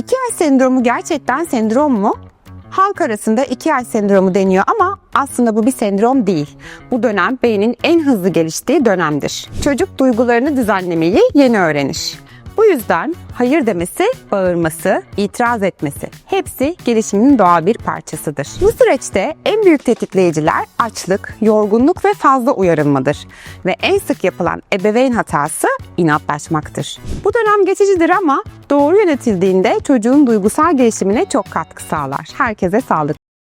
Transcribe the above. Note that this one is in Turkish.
2 yaş sendromu gerçekten sendrom mu? Halk arasında 2 yaş sendromu deniyor ama aslında bu bir sendrom değil. Bu dönem beynin en hızlı geliştiği dönemdir. Çocuk duygularını düzenlemeyi yeni öğrenir. Bu yüzden hayır demesi, bağırması, itiraz etmesi hepsi gelişiminin doğal bir parçasıdır. Bu süreçte en büyük tetikleyiciler açlık, yorgunluk ve fazla uyarılmadır. Ve en sık yapılan ebeveyn hatası inatlaşmaktır. Bu dönem geçicidir ama doğru yönetildiğinde çocuğun duygusal gelişimine çok katkı sağlar. Herkese sağlık.